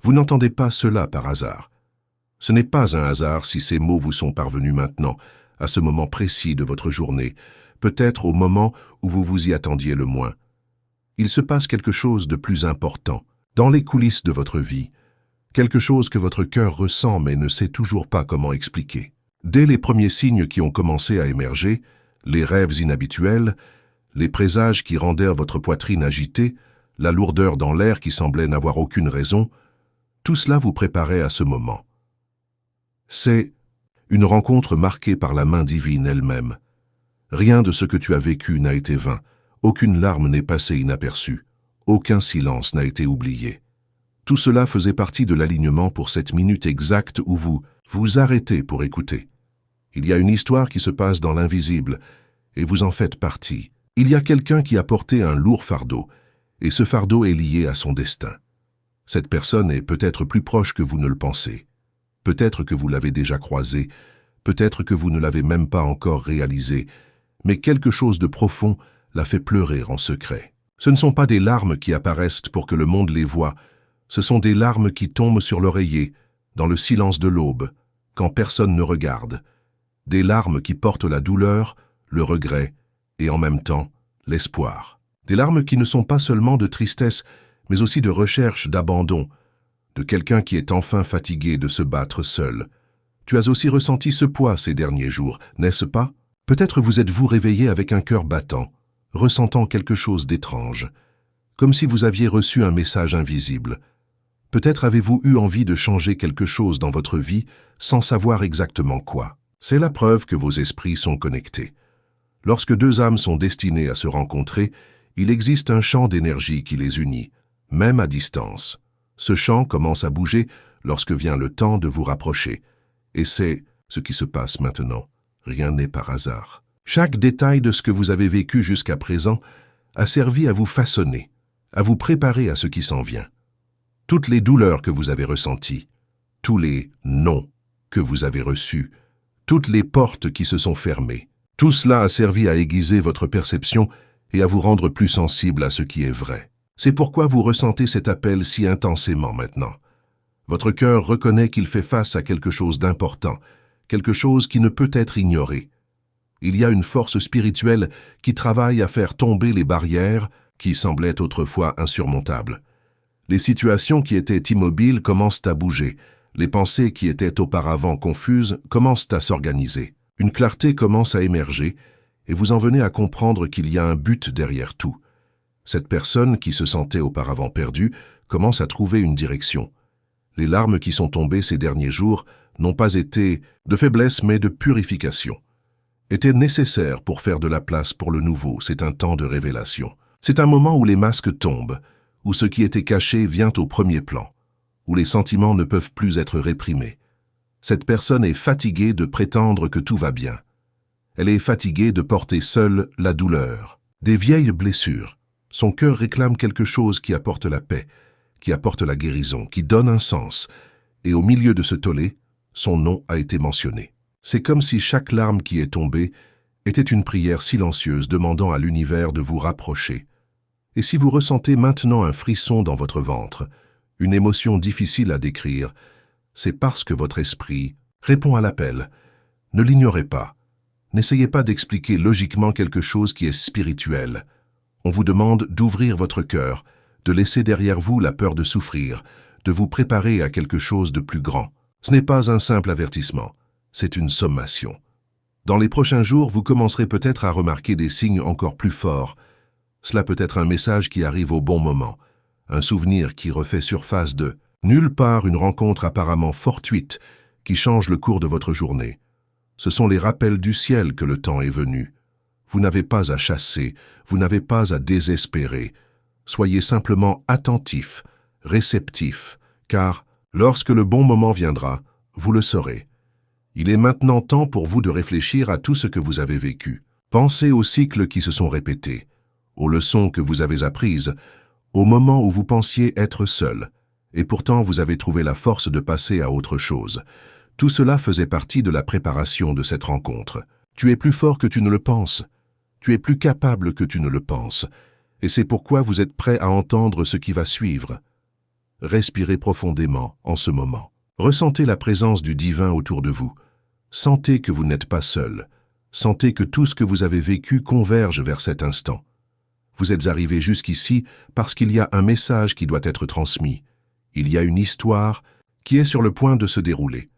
Vous n'entendez pas cela par hasard. Ce n'est pas un hasard si ces mots vous sont parvenus maintenant, à ce moment précis de votre journée, peut-être au moment où vous vous y attendiez le moins. Il se passe quelque chose de plus important, dans les coulisses de votre vie, quelque chose que votre cœur ressent mais ne sait toujours pas comment expliquer. Dès les premiers signes qui ont commencé à émerger, les rêves inhabituels, les présages qui rendèrent votre poitrine agitée, la lourdeur dans l'air qui semblait n'avoir aucune raison, tout cela vous préparait à ce moment. C'est une rencontre marquée par la main divine elle-même. Rien de ce que tu as vécu n'a été vain, aucune larme n'est passée inaperçue, aucun silence n'a été oublié. Tout cela faisait partie de l'alignement pour cette minute exacte où vous vous arrêtez pour écouter. Il y a une histoire qui se passe dans l'invisible, et vous en faites partie. Il y a quelqu'un qui a porté un lourd fardeau, et ce fardeau est lié à son destin. Cette personne est peut-être plus proche que vous ne le pensez. Peut-être que vous l'avez déjà croisé, peut-être que vous ne l'avez même pas encore réalisé, mais quelque chose de profond l'a fait pleurer en secret. Ce ne sont pas des larmes qui apparaissent pour que le monde les voie, ce sont des larmes qui tombent sur l'oreiller, dans le silence de l'aube, quand personne ne regarde. Des larmes qui portent la douleur, le regret et en même temps l'espoir. Des larmes qui ne sont pas seulement de tristesse, mais aussi de recherche, d'abandon, de quelqu'un qui est enfin fatigué de se battre seul. Tu as aussi ressenti ce poids ces derniers jours, n'est-ce pas? Peut-être vous êtes-vous réveillé avec un cœur battant, ressentant quelque chose d'étrange, comme si vous aviez reçu un message invisible. Peut-être avez-vous eu envie de changer quelque chose dans votre vie sans savoir exactement quoi. C'est la preuve que vos esprits sont connectés. Lorsque deux âmes sont destinées à se rencontrer, il existe un champ d'énergie qui les unit, même à distance. Ce champ commence à bouger lorsque vient le temps de vous rapprocher. Et c'est ce qui se passe maintenant. Rien n'est par hasard. Chaque détail de ce que vous avez vécu jusqu'à présent a servi à vous façonner, à vous préparer à ce qui s'en vient. Toutes les douleurs que vous avez ressenties, tous les non que vous avez reçus, toutes les portes qui se sont fermées, tout cela a servi à aiguiser votre perception et à vous rendre plus sensible à ce qui est vrai. C'est pourquoi vous ressentez cet appel si intensément maintenant. Votre cœur reconnaît qu'il fait face à quelque chose d'important, quelque chose qui ne peut être ignoré. Il y a une force spirituelle qui travaille à faire tomber les barrières qui semblaient autrefois insurmontables. Les situations qui étaient immobiles commencent à bouger. Les pensées qui étaient auparavant confuses commencent à s'organiser. Une clarté commence à émerger et vous en venez à comprendre qu'il y a un but derrière tout. Cette personne qui se sentait auparavant perdue commence à trouver une direction. Les larmes qui sont tombées ces derniers jours n'ont pas été de faiblesse mais de purification. Étaient nécessaires pour faire de la place pour le nouveau. C'est un temps de révélation. C'est un moment où les masques tombent, où ce qui était caché vient au premier plan, où les sentiments ne peuvent plus être réprimés. Cette personne est fatiguée de prétendre que tout va bien. Elle est fatiguée de porter seule la douleur, des vieilles blessures. Son cœur réclame quelque chose qui apporte la paix, qui apporte la guérison, qui donne un sens. Et au milieu de ce tollé, son nom a été mentionné. C'est comme si chaque larme qui est tombée était une prière silencieuse demandant à l'univers de vous rapprocher. Et si vous ressentez maintenant un frisson dans votre ventre, une émotion difficile à décrire, c'est parce que votre esprit répond à l'appel. Ne l'ignorez pas. N'essayez pas d'expliquer logiquement quelque chose qui est spirituel. On vous demande d'ouvrir votre cœur, de laisser derrière vous la peur de souffrir, de vous préparer à quelque chose de plus grand. Ce n'est pas un simple avertissement, c'est une sommation. Dans les prochains jours, vous commencerez peut-être à remarquer des signes encore plus forts. Cela peut être un message qui arrive au bon moment, un souvenir qui refait surface de nulle part, une rencontre apparemment fortuite qui change le cours de votre journée. Ce sont les rappels du ciel que le temps est venu. Vous n'avez pas à chasser, vous n'avez pas à désespérer. Soyez simplement attentif, réceptif, car lorsque le bon moment viendra, vous le saurez. Il est maintenant temps pour vous de réfléchir à tout ce que vous avez vécu. Pensez aux cycles qui se sont répétés, aux leçons que vous avez apprises, au moment où vous pensiez être seul, et pourtant vous avez trouvé la force de passer à autre chose. Tout cela faisait partie de la préparation de cette rencontre. Tu es plus fort que tu ne le penses. Tu es plus capable que tu ne le penses. Et c'est pourquoi vous êtes prêt à entendre ce qui va suivre. Respirez profondément en ce moment. Ressentez la présence du divin autour de vous. Sentez que vous n'êtes pas seul. Sentez que tout ce que vous avez vécu converge vers cet instant. Vous êtes arrivé jusqu'ici parce qu'il y a un message qui doit être transmis. Il y a une histoire qui est sur le point de se dérouler.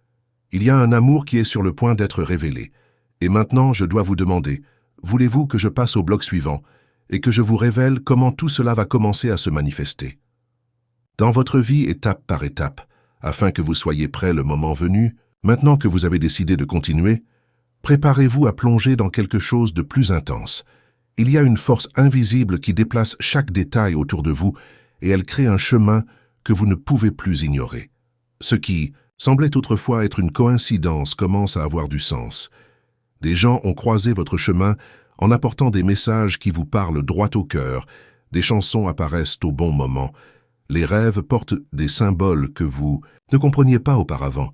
Il y a un amour qui est sur le point d'être révélé. Et maintenant, je dois vous demander, voulez-vous que je passe au bloc suivant et que je vous révèle comment tout cela va commencer à se manifester? Dans votre vie, étape par étape, afin que vous soyez prêts le moment venu, maintenant que vous avez décidé de continuer, préparez-vous à plonger dans quelque chose de plus intense. Il y a une force invisible qui déplace chaque détail autour de vous et elle crée un chemin que vous ne pouvez plus ignorer. Ce qui semblait autrefois être une coïncidence commence à avoir du sens. Des gens ont croisé votre chemin en apportant des messages qui vous parlent droit au cœur, des chansons apparaissent au bon moment, les rêves portent des symboles que vous ne compreniez pas auparavant.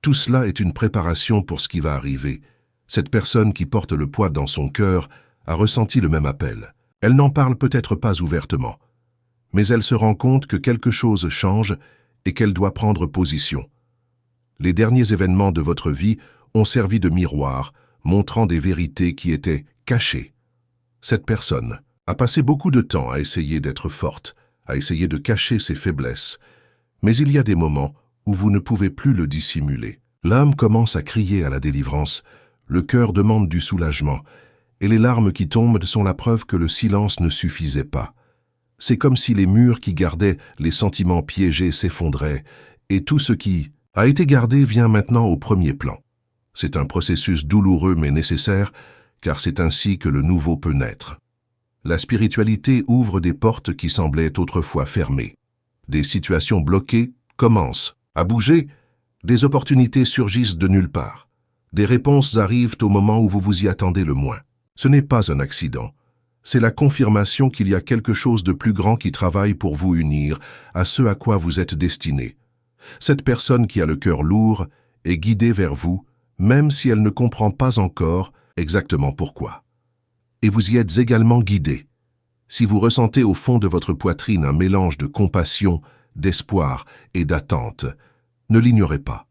Tout cela est une préparation pour ce qui va arriver. Cette personne qui porte le poids dans son cœur a ressenti le même appel. Elle n'en parle peut-être pas ouvertement, mais elle se rend compte que quelque chose change et qu'elle doit prendre position. Les derniers événements de votre vie ont servi de miroir, montrant des vérités qui étaient cachées. Cette personne a passé beaucoup de temps à essayer d'être forte, à essayer de cacher ses faiblesses, mais il y a des moments où vous ne pouvez plus le dissimuler. L'âme commence à crier à la délivrance, le cœur demande du soulagement, et les larmes qui tombent sont la preuve que le silence ne suffisait pas. C'est comme si les murs qui gardaient les sentiments piégés s'effondraient, et tout ce qui a été gardé vient maintenant au premier plan. C'est un processus douloureux mais nécessaire, car c'est ainsi que le nouveau peut naître. La spiritualité ouvre des portes qui semblaient autrefois fermées. Des situations bloquées commencent à bouger, des opportunités surgissent de nulle part. Des réponses arrivent au moment où vous vous y attendez le moins. Ce n'est pas un accident. C'est la confirmation qu'il y a quelque chose de plus grand qui travaille pour vous unir à ce à quoi vous êtes destiné. Cette personne qui a le cœur lourd est guidée vers vous, même si elle ne comprend pas encore exactement pourquoi. Et vous y êtes également guidé. Si vous ressentez au fond de votre poitrine un mélange de compassion, d'espoir et d'attente, ne l'ignorez pas.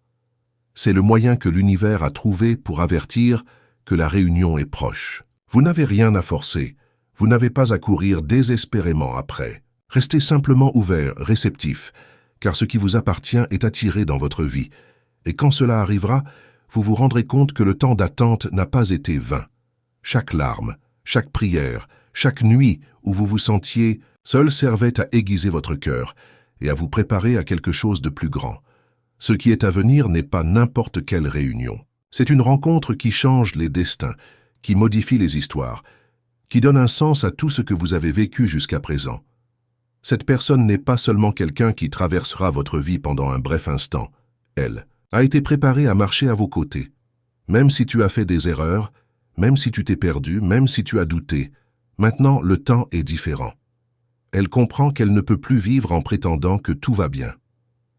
C'est le moyen que l'univers a trouvé pour avertir que la réunion est proche. Vous n'avez rien à forcer, vous n'avez pas à courir désespérément après. Restez simplement ouvert, réceptif, car ce qui vous appartient est attiré dans votre vie. Et quand cela arrivera, vous vous rendrez compte que le temps d'attente n'a pas été vain. Chaque larme, chaque prière, chaque nuit où vous vous sentiez seul servait à aiguiser votre cœur et à vous préparer à quelque chose de plus grand. Ce qui est à venir n'est pas n'importe quelle réunion. C'est une rencontre qui change les destins, qui modifie les histoires, qui donne un sens à tout ce que vous avez vécu jusqu'à présent. Cette personne n'est pas seulement quelqu'un qui traversera votre vie pendant un bref instant. Elle a été préparée à marcher à vos côtés. Même si tu as fait des erreurs, même si tu t'es perdu, même si tu as douté, maintenant le temps est différent. Elle comprend qu'elle ne peut plus vivre en prétendant que tout va bien.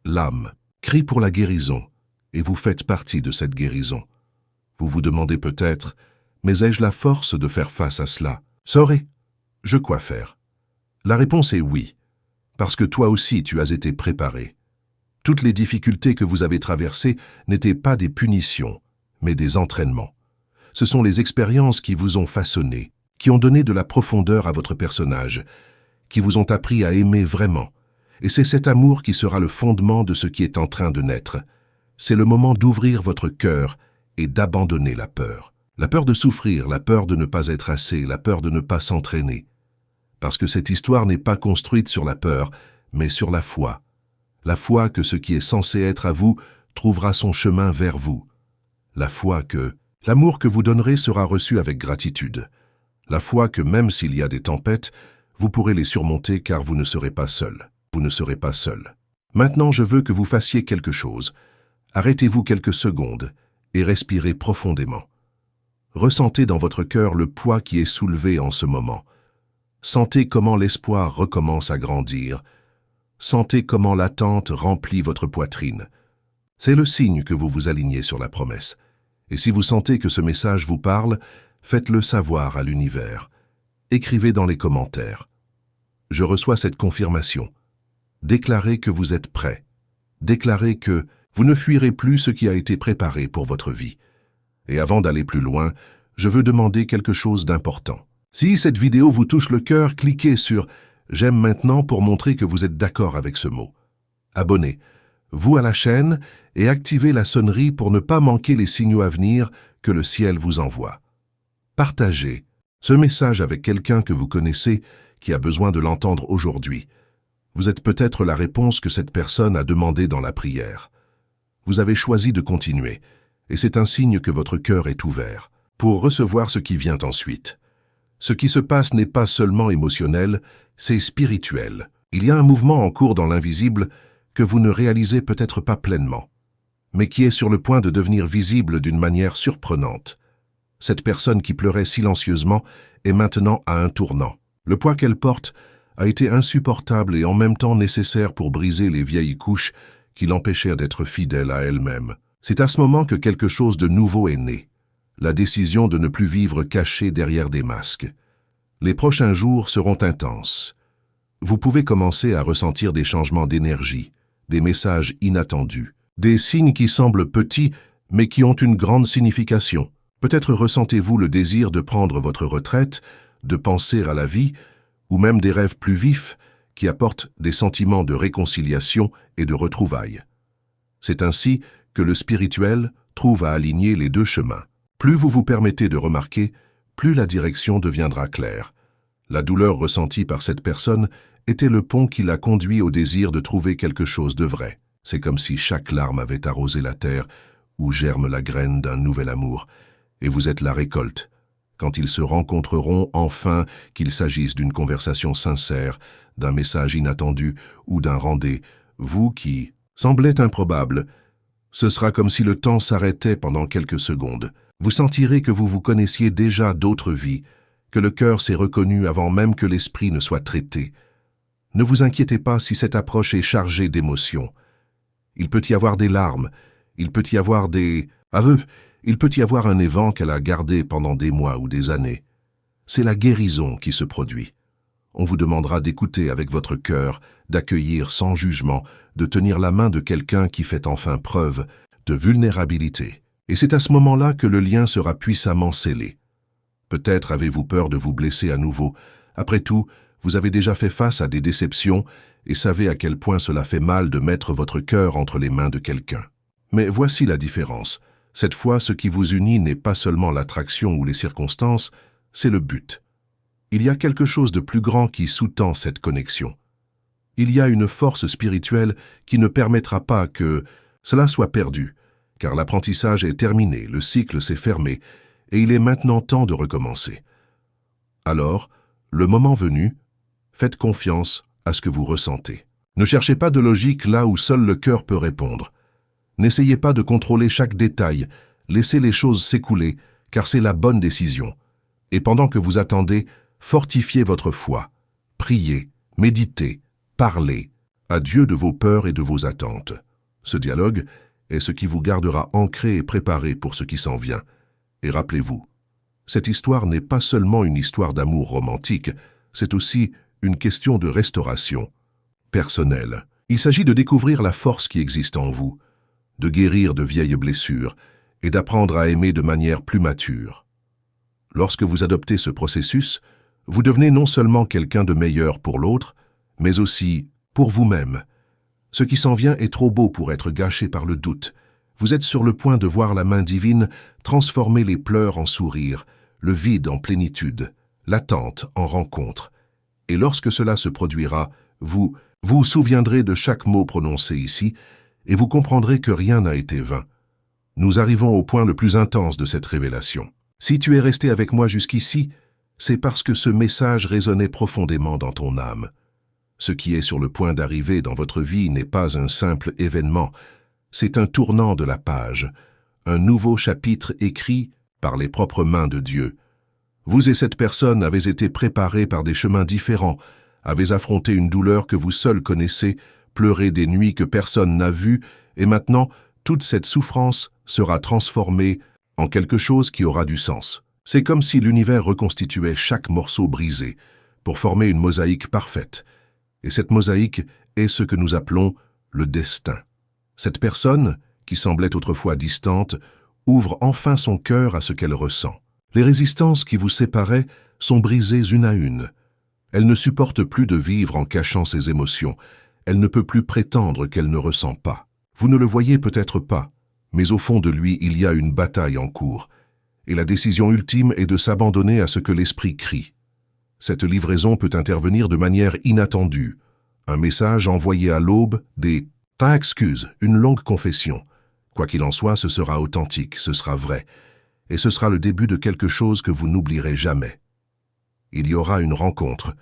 L'âme crie pour la guérison, et vous faites partie de cette guérison. Vous vous demandez peut-être, mais ai-je la force de faire face à cela? Saurais-je quoi faire? La réponse est oui, parce que toi aussi tu as été préparé. Toutes les difficultés que vous avez traversées n'étaient pas des punitions, mais des entraînements. Ce sont les expériences qui vous ont façonné, qui ont donné de la profondeur à votre personnage, qui vous ont appris à aimer vraiment. Et c'est cet amour qui sera le fondement de ce qui est en train de naître. C'est le moment d'ouvrir votre cœur et d'abandonner la peur. La peur de souffrir, la peur de ne pas être assez, la peur de ne pas s'entraîner. Parce que cette histoire n'est pas construite sur la peur, mais sur la foi. La foi que ce qui est censé être à vous trouvera son chemin vers vous. La foi que l'amour que vous donnerez sera reçu avec gratitude. La foi que même s'il y a des tempêtes, vous pourrez les surmonter car vous ne serez pas seul. Vous ne serez pas seul. Maintenant, je veux que vous fassiez quelque chose. Arrêtez-vous quelques secondes et respirez profondément. Ressentez dans votre cœur le poids qui est soulevé en ce moment. Sentez comment l'espoir recommence à grandir. Sentez comment l'attente remplit votre poitrine. C'est le signe que vous vous alignez sur la promesse. Et si vous sentez que ce message vous parle, faites-le savoir à l'univers. Écrivez dans les commentaires. Je reçois cette confirmation. Déclarez que vous êtes prêt. Déclarez que vous ne fuirez plus ce qui a été préparé pour votre vie. Et avant d'aller plus loin, je veux demander quelque chose d'important. Si cette vidéo vous touche le cœur, cliquez sur « J'aime maintenant » pour montrer que vous êtes d'accord avec ce mot. Abonnez-vous à la chaîne et activez la sonnerie pour ne pas manquer les signaux à venir que le ciel vous envoie. Partagez ce message avec quelqu'un que vous connaissez qui a besoin de l'entendre aujourd'hui. Vous êtes peut-être la réponse que cette personne a demandée dans la prière. Vous avez choisi de continuer, et c'est un signe que votre cœur est ouvert pour recevoir ce qui vient ensuite. Ce qui se passe n'est pas seulement émotionnel, c'est spirituel. Il y a un mouvement en cours dans l'invisible que vous ne réalisez peut-être pas pleinement, mais qui est sur le point de devenir visible d'une manière surprenante. Cette personne qui pleurait silencieusement est maintenant à un tournant. Le poids qu'elle porte a été insupportable et en même temps nécessaire pour briser les vieilles couches qui l'empêchèrent d'être fidèle à elle-même. C'est à ce moment que quelque chose de nouveau est né. La décision de ne plus vivre caché derrière des masques. Les prochains jours seront intenses. Vous pouvez commencer à ressentir des changements d'énergie, des messages inattendus, des signes qui semblent petits mais qui ont une grande signification. Peut-être ressentez-vous le désir de prendre votre retraite, de penser à la vie, ou même des rêves plus vifs qui apportent des sentiments de réconciliation et de retrouvailles. C'est ainsi que le spirituel trouve à aligner les deux chemins. Plus vous vous permettez de remarquer, plus la direction deviendra claire. La douleur ressentie par cette personne était le pont qui l'a conduit au désir de trouver quelque chose de vrai. C'est comme si chaque larme avait arrosé la terre où germe la graine d'un nouvel amour, et vous êtes la récolte. Quand ils se rencontreront enfin, qu'il s'agisse d'une conversation sincère, d'un message inattendu ou d'un rendez-vous qui semblait improbable, ce sera comme si le temps s'arrêtait pendant quelques secondes. Vous sentirez que vous vous connaissiez déjà d'autres vies, que le cœur s'est reconnu avant même que l'esprit ne soit traité. Ne vous inquiétez pas si cette approche est chargée d'émotions. Il peut y avoir des larmes, il peut y avoir des aveux, il peut y avoir un évent qu'elle a gardé pendant des mois ou des années. C'est la guérison qui se produit. On vous demandera d'écouter avec votre cœur, d'accueillir sans jugement, de tenir la main de quelqu'un qui fait enfin preuve de vulnérabilité. Et c'est à ce moment-là que le lien sera puissamment scellé. Peut-être avez-vous peur de vous blesser à nouveau. Après tout, vous avez déjà fait face à des déceptions et savez à quel point cela fait mal de mettre votre cœur entre les mains de quelqu'un. Mais voici la différence. Cette fois, ce qui vous unit n'est pas seulement l'attraction ou les circonstances, c'est le but. Il y a quelque chose de plus grand qui sous-tend cette connexion. Il y a une force spirituelle qui ne permettra pas que cela soit perdu, car l'apprentissage est terminé, le cycle s'est fermé, et il est maintenant temps de recommencer. Alors, le moment venu, faites confiance à ce que vous ressentez. Ne cherchez pas de logique là où seul le cœur peut répondre. N'essayez pas de contrôler chaque détail, laissez les choses s'écouler, car c'est la bonne décision. Et pendant que vous attendez, fortifiez votre foi, priez, méditez, parlez à Dieu de vos peurs et de vos attentes. Ce dialogue est ce qui vous gardera ancré et préparé pour ce qui s'en vient. Et rappelez-vous, cette histoire n'est pas seulement une histoire d'amour romantique, c'est aussi une question de restauration personnelle. Il s'agit de découvrir la force qui existe en vous, de guérir de vieilles blessures et d'apprendre à aimer de manière plus mature. Lorsque vous adoptez ce processus, vous devenez non seulement quelqu'un de meilleur pour l'autre, mais aussi pour vous-même. Ce qui s'en vient est trop beau pour être gâché par le doute. Vous êtes sur le point de voir la main divine transformer les pleurs en sourires, le vide en plénitude, l'attente en rencontre. Et lorsque cela se produira, vous vous souviendrez de chaque mot prononcé ici, et vous comprendrez que rien n'a été vain. Nous arrivons au point le plus intense de cette révélation. Si tu es resté avec moi jusqu'ici, c'est parce que ce message résonnait profondément dans ton âme. Ce qui est sur le point d'arriver dans votre vie n'est pas un simple événement, c'est un tournant de la page, un nouveau chapitre écrit par les propres mains de Dieu. Vous et cette personne avez été préparés par des chemins différents, avez affronté une douleur que vous seul connaissez, pleuré des nuits que personne n'a vues, et maintenant, toute cette souffrance sera transformée en quelque chose qui aura du sens. C'est comme si l'univers reconstituait chaque morceau brisé pour former une mosaïque parfaite. Et cette mosaïque est ce que nous appelons le destin. Cette personne, qui semblait autrefois distante, ouvre enfin son cœur à ce qu'elle ressent. Les résistances qui vous séparaient sont brisées une à une. Elle ne supporte plus de vivre en cachant ses émotions. Elle ne peut plus prétendre qu'elle ne ressent pas. Vous ne le voyez peut-être pas, mais au fond de lui, il y a une bataille en cours. Et la décision ultime est de s'abandonner à ce que l'esprit crie. Cette livraison peut intervenir de manière inattendue. Un message envoyé à l'aube, des « ta excuse », une longue confession. Quoi qu'il en soit, ce sera authentique, ce sera vrai. Et ce sera le début de quelque chose que vous n'oublierez jamais. Il y aura une rencontre,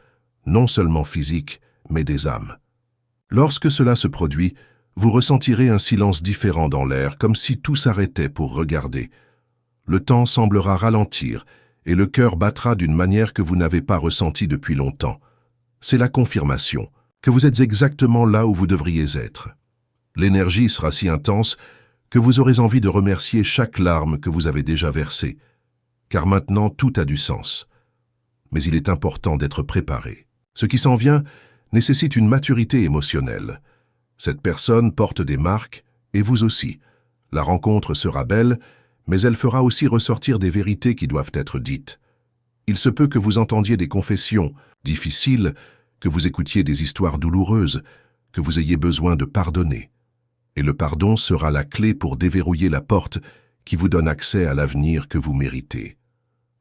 non seulement physique, mais des âmes. Lorsque cela se produit, vous ressentirez un silence différent dans l'air, comme si tout s'arrêtait pour regarder. Le temps semblera ralentir, et le cœur battra d'une manière que vous n'avez pas ressentie depuis longtemps. C'est la confirmation que vous êtes exactement là où vous devriez être. L'énergie sera si intense que vous aurez envie de remercier chaque larme que vous avez déjà versée, car maintenant tout a du sens. Mais il est important d'être préparé. Ce qui s'en vient nécessite une maturité émotionnelle. Cette personne porte des marques, et vous aussi. La rencontre sera belle, mais elle fera aussi ressortir des vérités qui doivent être dites. Il se peut que vous entendiez des confessions difficiles, que vous écoutiez des histoires douloureuses, que vous ayez besoin de pardonner. Et le pardon sera la clé pour déverrouiller la porte qui vous donne accès à l'avenir que vous méritez.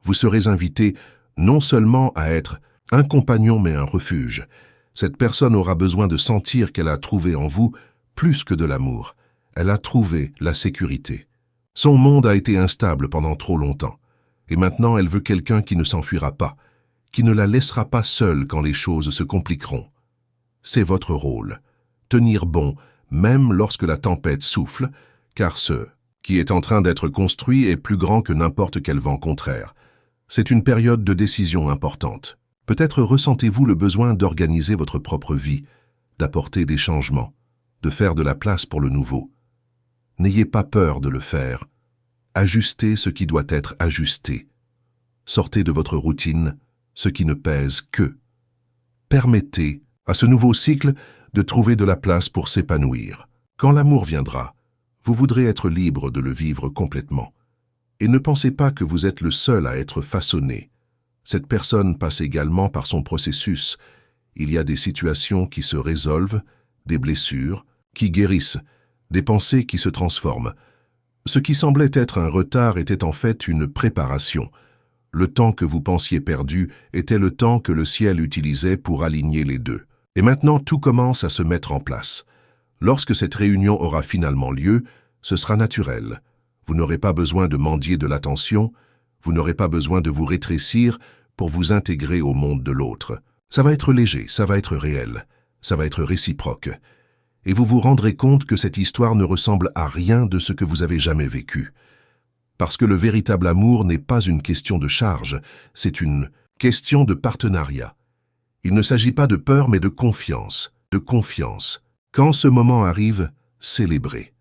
Vous serez invité non seulement à être un compagnon mais un refuge. Cette personne aura besoin de sentir qu'elle a trouvé en vous plus que de l'amour. Elle a trouvé la sécurité. Son monde a été instable pendant trop longtemps. Et maintenant, elle veut quelqu'un qui ne s'enfuira pas, qui ne la laissera pas seule quand les choses se compliqueront. C'est votre rôle. Tenir bon, même lorsque la tempête souffle, car ce qui est en train d'être construit est plus grand que n'importe quel vent contraire. C'est une période de décision importante. Peut-être ressentez-vous le besoin d'organiser votre propre vie, d'apporter des changements, de faire de la place pour le nouveau. N'ayez pas peur de le faire. Ajustez ce qui doit être ajusté. Sortez de votre routine ce qui ne pèse que. Permettez à ce nouveau cycle de trouver de la place pour s'épanouir. Quand l'amour viendra, vous voudrez être libre de le vivre complètement. Et ne pensez pas que vous êtes le seul à être façonné. Cette personne passe également par son processus. Il y a des situations qui se résolvent, des blessures qui guérissent, des pensées qui se transforment. Ce qui semblait être un retard était en fait une préparation. Le temps que vous pensiez perdu était le temps que le ciel utilisait pour aligner les deux. Et maintenant, tout commence à se mettre en place. Lorsque cette réunion aura finalement lieu, ce sera naturel. Vous n'aurez pas besoin de mendier de l'attention, vous n'aurez pas besoin de vous rétrécir pour vous intégrer au monde de l'autre. Ça va être léger, ça va être réel, ça va être réciproque. Et vous vous rendrez compte que cette histoire ne ressemble à rien de ce que vous avez jamais vécu. Parce que le véritable amour n'est pas une question de charge, c'est une question de partenariat. Il ne s'agit pas de peur mais de confiance, de confiance. Quand ce moment arrive, célébrez.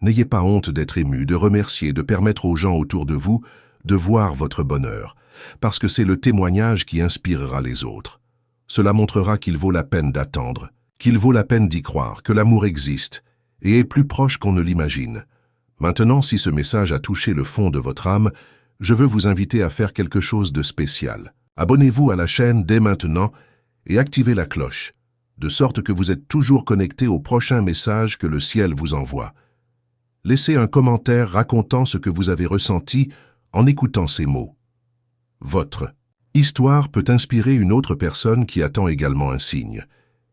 N'ayez pas honte d'être ému, de remercier, de permettre aux gens autour de vous de voir votre bonheur, parce que c'est le témoignage qui inspirera les autres. Cela montrera qu'il vaut la peine d'attendre, qu'il vaut la peine d'y croire, que l'amour existe et est plus proche qu'on ne l'imagine. Maintenant, si ce message a touché le fond de votre âme, je veux vous inviter à faire quelque chose de spécial. Abonnez-vous à la chaîne dès maintenant et activez la cloche, de sorte que vous êtes toujours connecté au prochain message que le ciel vous envoie. Laissez un commentaire racontant ce que vous avez ressenti en écoutant ces mots. Votre histoire peut inspirer une autre personne qui attend également un signe.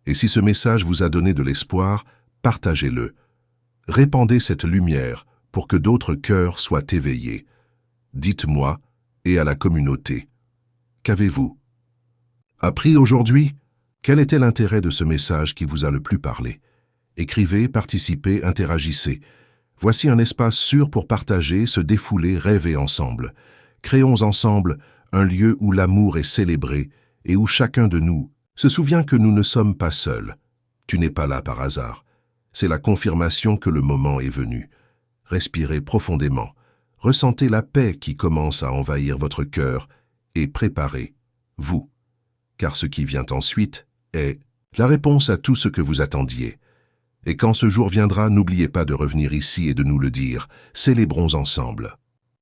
Et si ce message vous a donné de l'espoir, partagez-le. Répandez cette lumière pour que d'autres cœurs soient éveillés. Dites-moi et à la communauté. Qu'avez-vous appris aujourd'hui? Quel était l'intérêt de ce message qui vous a le plus parlé? Écrivez, participez, interagissez. Voici un espace sûr pour partager, se défouler, rêver ensemble. Créons ensemble un lieu où l'amour est célébré et où chacun de nous se souvient que nous ne sommes pas seuls. Tu n'es pas là par hasard. C'est la confirmation que le moment est venu. Respirez profondément. Ressentez la paix qui commence à envahir votre cœur et préparez-vous. Car ce qui vient ensuite est la réponse à tout ce que vous attendiez. Et quand ce jour viendra, n'oubliez pas de revenir ici et de nous le dire. Célébrons ensemble.